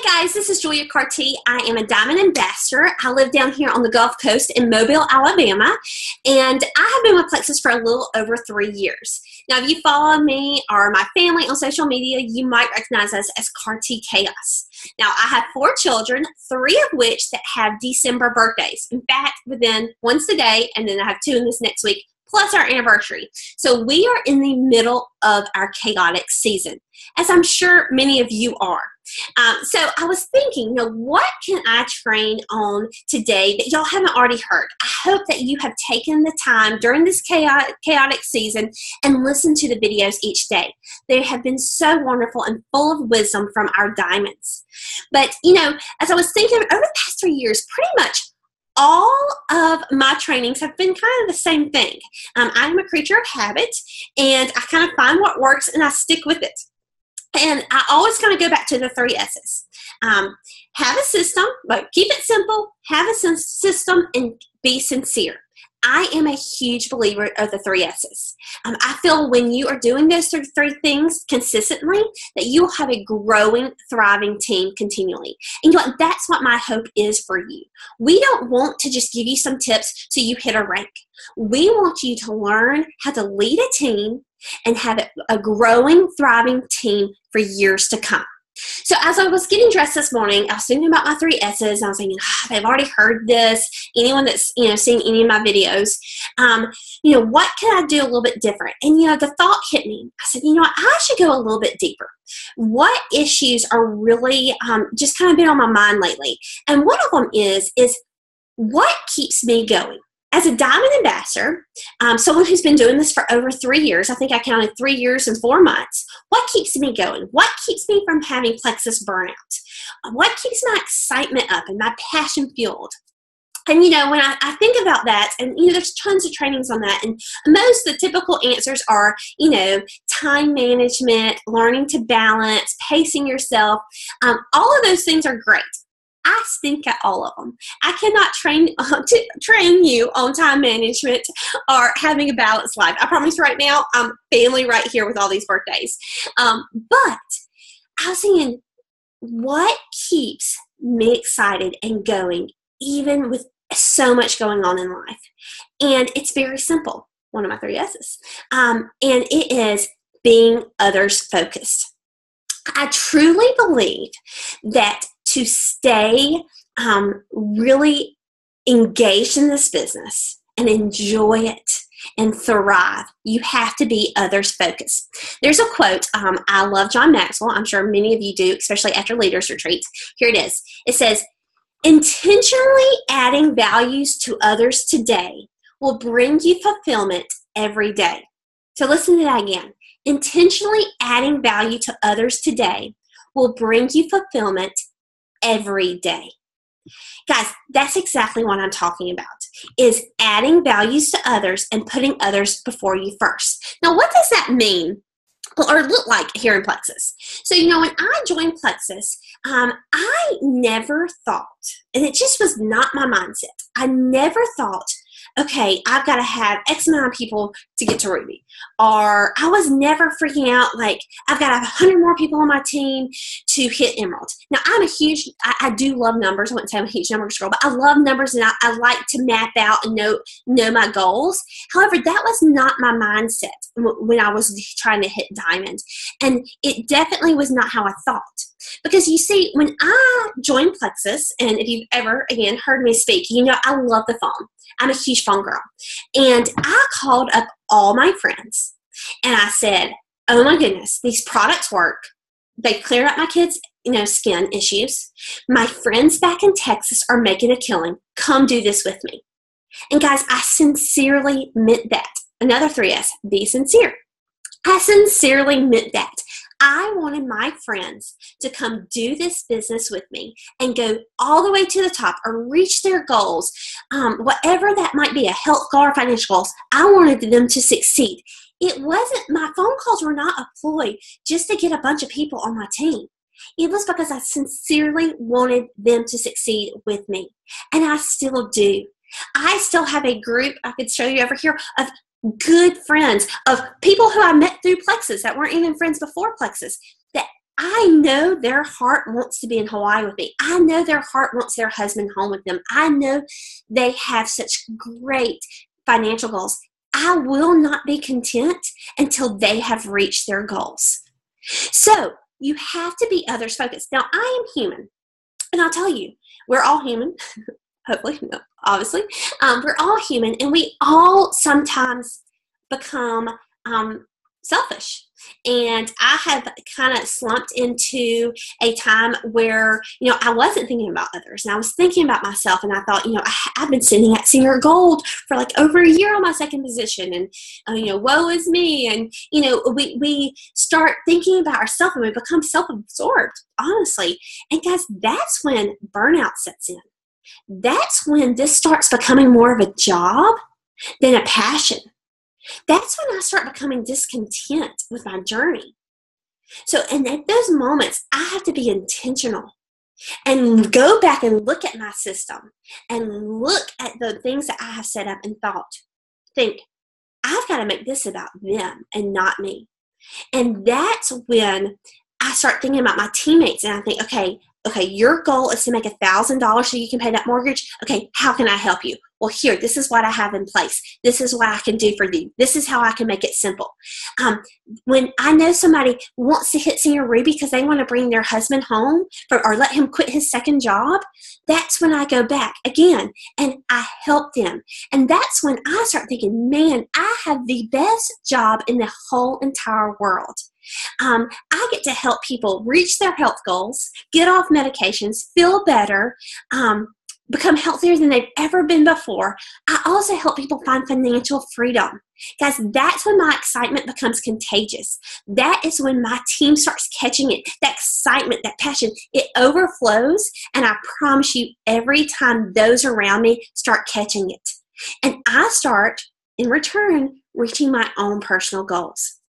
guys, this is Julia Cartee. I am a Diamond Ambassador. I live down here on the Gulf Coast in Mobile, Alabama, and I have been with Plexus for a little over 3 years. Now, if you follow me or my family on social media, you might recognize us as Cartee Chaos. Now, I have 4 children, 3 of which that have December birthdays. In fact, within one's today, and then I have 2 in this next week, plus our anniversary. So we are in the middle of our chaotic season, as I'm sure many of you are. So I was thinking, what can I train on today that y'all haven't already heard? I hope that you have taken the time during this chaotic season and listened to the videos each day. They have been so wonderful and full of wisdom from our diamonds. But, as I was thinking over the past 3 years, pretty much all of my trainings have been kind of the same thing. I'm a creature of habit, and I kind of find what works and I stick with it. And I always kind of go back to the 3 S's. Have a system, but keep it simple, have a system, and be sincere. I am a huge believer of the 3 S's. I feel when you are doing those 3 things consistently, that you will have a growing, thriving team continually. And that's what my hope is for you. We don't want to just give you some tips so you hit a rank. We want you to learn how to lead a team and have a growing, thriving team for years to come. So as I was getting dressed this morning, I was thinking about my 3 S's. And I was thinking, they've already heard this. Anyone that's seen any of my videos, what can I do a little bit different? And the thought hit me. I said, I should go a little bit deeper. What issues are really just kind of been on my mind lately? And one of them is what keeps me going? As a Diamond Ambassador, someone who's been doing this for over 3 years, I think I counted 3 years and 4 months, what keeps me going? What keeps me from having plexus burnout? What keeps my excitement up and my passion fueled? And, when I think about that, and, there's tons of trainings on that, and most of the typical answers are, time management, learning to balance, pacing yourself. All of those things are great. I stink at all of them. I cannot train you on time management or having a balanced life. I promise right now, I'm family right here with all these birthdays. But I was thinking, what keeps me excited and going, even with so much going on in life? And it's very simple. One of my 3 S's. And it is being others focused. I truly believe that to stay really engaged in this business and enjoy it and thrive, you have to be others focused. There's a quote, I love John Maxwell. I'm sure many of you do, especially after leaders retreats. Here it is. It says, intentionally adding values to others today will bring you fulfillment every day. So listen to that again. Intentionally adding value to others today will bring you fulfillment every day. Guys, that's exactly what I'm talking about, is adding values to others and putting others before you first. Now, what does that mean or look like here in Plexus? So, when I joined Plexus, I never thought, and it just was not my mindset, I never thought, okay, I've got to have X amount of people to get to Ruby. Or I was never freaking out like, I've got to have 100 more people on my team to hit Emerald. Now, I do love numbers. I wouldn't say I'm a huge numbers girl, but I love numbers, and I like to map out and know my goals. However, that was not my mindset when I was trying to hit Diamond. And it definitely was not how I thought. Because you see, when I joined Plexus, and if you've ever, again, heard me speak, I love the phone. I'm a huge phone girl. And I called up all my friends, and I said, oh my goodness, these products work. They clear up my kids' skin issues. My friends back in Texas are making a killing. Come do this with me. And guys, I sincerely meant that. Another 3 S, be sincere. I sincerely meant that. I wanted my friends to come do this business with me and go all the way to the top or reach their goals, whatever that might be, a health goal or financial goals. I wanted them to succeed. My phone calls were not a ploy just to get a bunch of people on my team. It was because I sincerely wanted them to succeed with me. And I still do. I still have a group, I could show you over here, of good friends, of people who I met through Plexus that weren't even friends before Plexus, that I know their heart wants to be in Hawaii with me. I know their heart wants their husband home with them. I know they have such great financial goals. I will not be content until they have reached their goals. So you have to be others focused. Now, I am human, and I'll tell you, we're all human. Hopefully, no, obviously. We're all human, and we all sometimes become selfish. And I have kind of slumped into a time where, I wasn't thinking about others, and I was thinking about myself, and I thought, I've been sitting at senior gold for like over a year on my second position, and, woe is me. And, we start thinking about ourselves, and we become self-absorbed, honestly. And guys, that's when burnout sets in. That's when this starts becoming more of a job than a passion. That's when I start becoming discontent with my journey. So, and at those moments, I have to be intentional and go back and look at my system and look at the things that I have set up and think, I've got to make this about them and not me. And that's when I start thinking about my teammates, and I think, okay, your goal is to make $1,000 so you can pay that mortgage. Okay, how can I help you? Well, here, this is what I have in place. This is what I can do for you. This is how I can make it simple. When I know somebody wants to hit Senior Ruby because they want to bring their husband home or let him quit his second job, that's when I go back again and I help them. And that's when I start thinking, man, I have the best job in the whole entire world. I get to help people reach their health goals, get off medications, feel better, become healthier than they've ever been before. I also help people find financial freedom. Guys, that's when my excitement becomes contagious. That is when my team starts catching it. That excitement, that passion, it overflows, and I promise you, every time those around me start catching it. And I start, in return, reaching my own personal goals.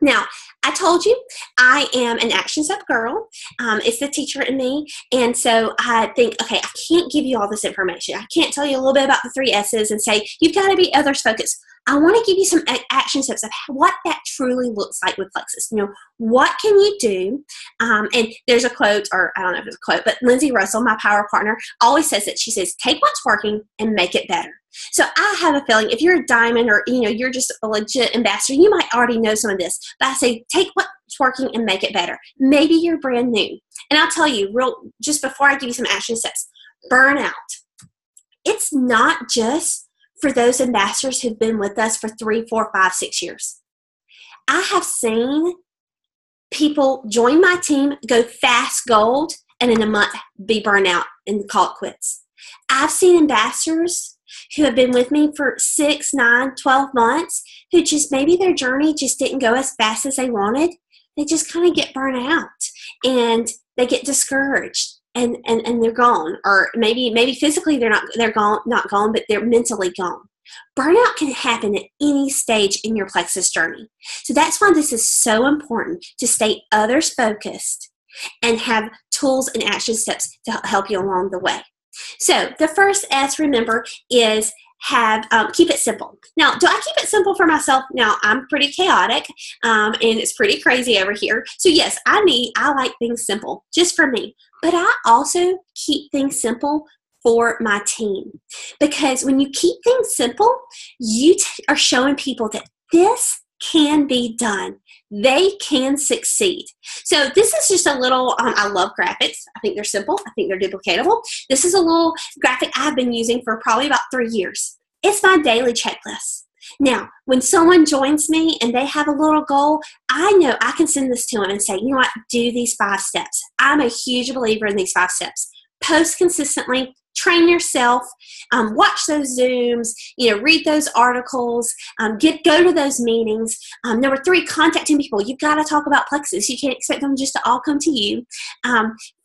Now, I told you I am an action step girl. It's the teacher in me. And so I think, okay, I can't give you all this information. I can't tell you a little bit about the 3 S's and say, you've got to be others focused. I want to give you some action steps of what that truly looks like with Plexus. What can you do? And there's a quote, or I don't know if it's a quote, but Lindsay Russell, my power partner, always says it. She says, take what's working and make it better. So I have a feeling if you're a diamond or, you're just a legit ambassador, you might already know some of this. But I say, take what's working and make it better. Maybe you're brand new. And I'll tell you, just before I give you some action steps, burnout. It's not just for those ambassadors who've been with us for 3, 4, 5, 6 years. I have seen people join my team, go fast gold, and in a month be burned out and call it quits. I've seen ambassadors who have been with me for 6, 9, 12 months who just maybe their journey just didn't go as fast as they wanted. They just kind of get burnt out and they get discouraged and they're gone. Or maybe physically they're not gone, but they're mentally gone. Burnout can happen at any stage in your Plexus journey. So that's why this is so important to stay others focused and have tools and action steps to help you along the way. So the first S, remember, is keep it simple. Now, do I keep it simple for myself? Now, I'm pretty chaotic, and it's pretty crazy over here. So yes, I like things simple just for me, but I also keep things simple for my team, because when you keep things simple, you are showing people that this can be done. They can succeed. So this is just a little, I love graphics. I think they're simple. I think they're duplicatable. This is a little graphic I've been using for probably about 3 years. It's my daily checklist. Now, when someone joins me and they have a little goal, I know I can send this to them and say, you know what, do these 5 steps. I'm a huge believer in these 5 steps. Post consistently, train yourself, watch those Zooms, read those articles, go to those meetings. Number 3, contacting people. You've got to talk about Plexus. You can't expect them just to all come to you.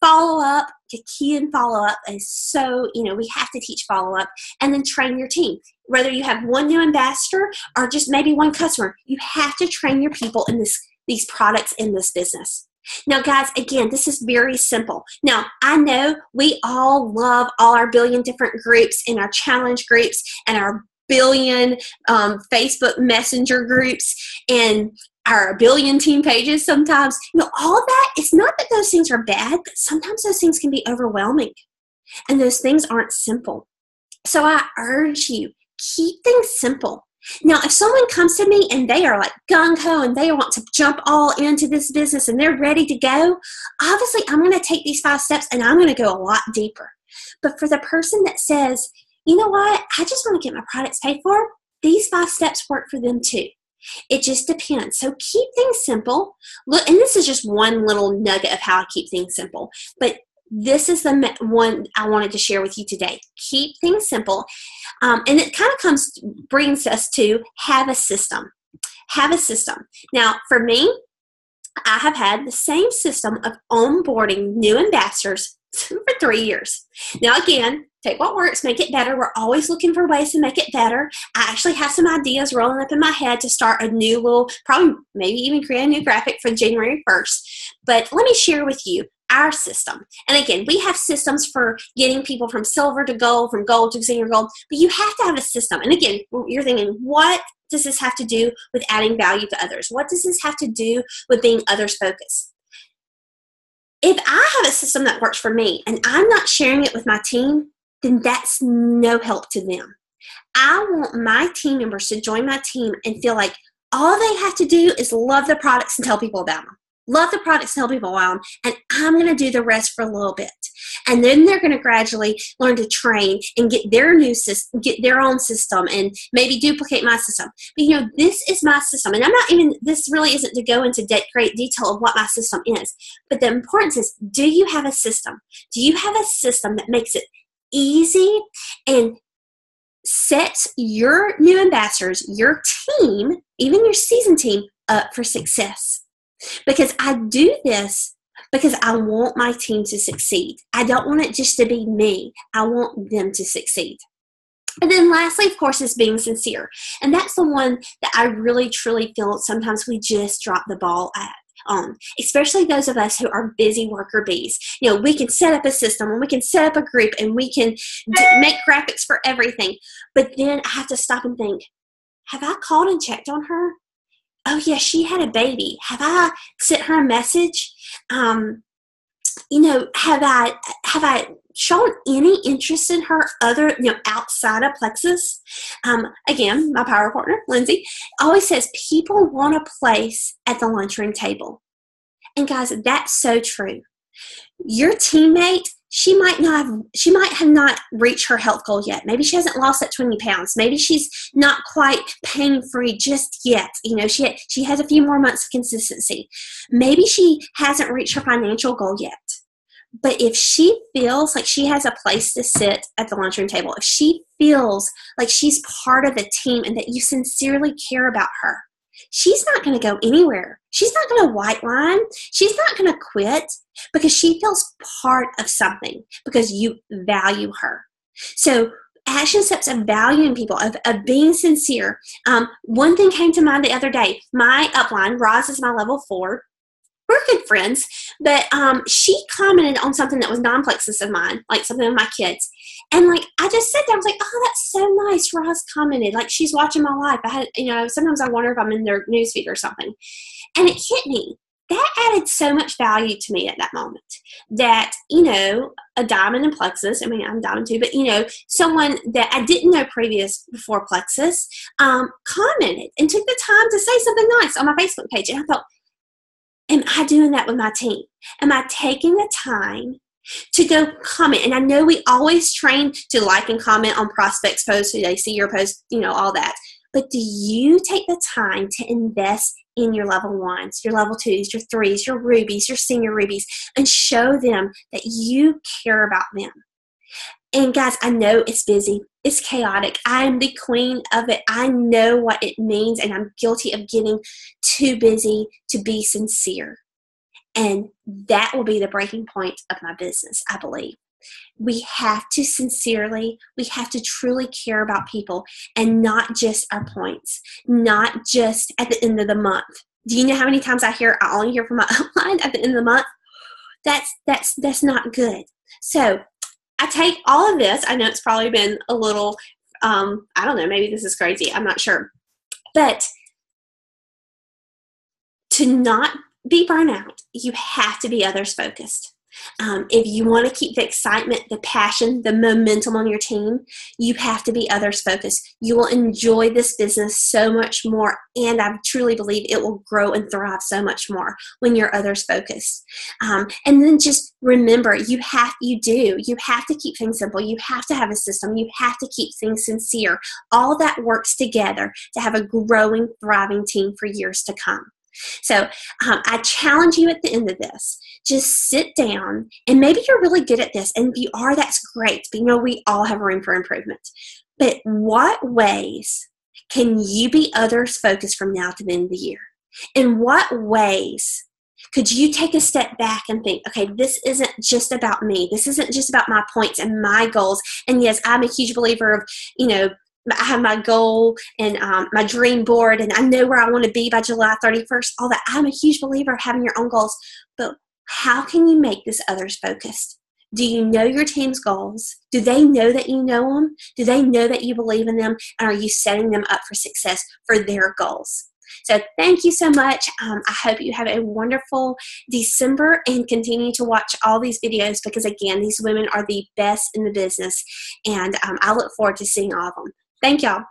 Follow up. The key in follow up is so, we have to teach follow up, and then train your team. Whether you have one new ambassador or just maybe one customer, you have to train your people in these products in this business. Now, guys, again, this is very simple. Now, I know we all love all our billion different groups and our challenge groups and our billion Facebook Messenger groups. And our billion team pages sometimes. All that, it's not that those things are bad, but sometimes those things can be overwhelming. And those things aren't simple. So I urge you, keep things simple. Now, if someone comes to me and they are like gung-ho and they want to jump all into this business and they're ready to go, obviously I'm going to take these 5 steps and I'm going to go a lot deeper. But for the person that says, you know what, I just want to get my products paid for, these 5 steps work for them too. It just depends. So keep things simple. Look, and this is just one little nugget of how I keep things simple. But this is the one I wanted to share with you today. Keep things simple. And it kind of brings us to have a system. Have a system. Now, for me, I have had the same system of onboarding new ambassadors for 3 years. Now, again, take what works, make it better. We're always looking for ways to make it better. I actually have some ideas rolling up in my head to start a new little, probably maybe even create a new graphic for January 1st. But let me share with you our system. And again, we have systems for getting people from silver to gold, from gold to senior gold, but you have to have a system. And again, you're thinking, what does this have to do with adding value to others? What does this have to do with being others focused? If I have a system that works for me and I'm not sharing it with my team, then that's no help to them. I want my team members to join my team and feel like all they have to do is love the products and tell people about them. Love the products and tell people about them, and I'm going to do the rest for a little bit. And then they're going to gradually learn to train and get their new system, get their own system, and maybe duplicate my system. But this is my system, and this really isn't to go into great detail of what my system is. But the importance is, do you have a system? Do you have a system that makes it easy and sets your new ambassadors, your team, even your seasoned team, up for success? Because I do this because I want my team to succeed. I don't want it just to be me. I want them to succeed. And then lastly, of course, is being sincere. And that's the one that I really, truly feel sometimes we just drop the ball on, especially those of us who are busy worker bees. We can set up a system and we can set up a group and we can make graphics for everything. But then I have to stop and think, have I called and checked on her? Oh yeah, she had a baby. Have I sent her a message? Have I shown any interest in her other, outside of Plexus? Again, my power partner, Lindsay, always says people want a place at the lunchroom table. And guys, that's so true. Your teammate, she might have not reached her health goal yet. Maybe she hasn't lost that 20 pounds. Maybe she's not quite pain-free just yet. She has a few more months of consistency. Maybe she hasn't reached her financial goal yet. But if she feels like she has a place to sit at the lunchroom table, if she feels like she's part of the team and that you sincerely care about her, she's not going to go anywhere. She's not going to white line. She's not going to quit because she feels part of something, because you value her. So action steps of valuing people, of being sincere. One thing came to mind the other day. My upline, Roz, is my level 4. We're good friends, but she commented on something that was non-Plexus of mine, like something of my kids. And I just sat there, I was like, oh, that's so nice. Roz commented, like she's watching my life. I had, sometimes I wonder if I'm in their newsfeed or something. And it hit me. That added so much value to me at that moment that, a diamond in Plexus, I'm diamond too, but, someone that I didn't know before Plexus commented and took the time to say something nice on my Facebook page. And I thought, am I doing that with my team? Am I taking the time to go comment? And I know we always train to like and comment on prospects' posts, so they see your post, all that. But do you take the time to invest in your level 1s, your level 2s, your 3s, your rubies, your senior rubies, and show them that you care about them? And guys, I know it's busy. It's chaotic. I'm the queen of it. I know what it means, and I'm guilty of getting too busy to be sincere. And that will be the breaking point of my business, I believe. We have to truly care about people, and not just our points, not just at the end of the month. Do you know how many times I only hear from my upline at the end of the month? That's not good. So I take all of this. I know it's probably been a little, I don't know, maybe this is crazy. I'm not sure. But to not be burnout, you have to be others focused. If you want to keep the excitement, the passion, the momentum on your team, you have to be others focused. You will enjoy this business so much more, and I truly believe it will grow and thrive so much more when you're others focused. And then just remember, you have to keep things simple. You have to have a system. You have to keep things sincere. All that works together to have a growing, thriving team for years to come. So I challenge you at the end of this, just sit down, and maybe you're really good at this, and if you are, that's great, but we all have room for improvement. But what ways can you be others focused from now to the end of the year? In what ways could you take a step back and think, okay, this isn't just about me. This isn't just about my points and my goals. And yes, I'm a huge believer of, I have my goal and my dream board, and I know where I want to be by July 31st, all that. I'm a huge believer of having your own goals, but how can you make this others focused? Do you know your team's goals? Do they know that you know them? Do they know that you believe in them? And are you setting them up for success for their goals? So thank you so much. I hope you have a wonderful December and continue to watch all these videos, because again, these women are the best in the business, and I look forward to seeing all of them. Thank y'all.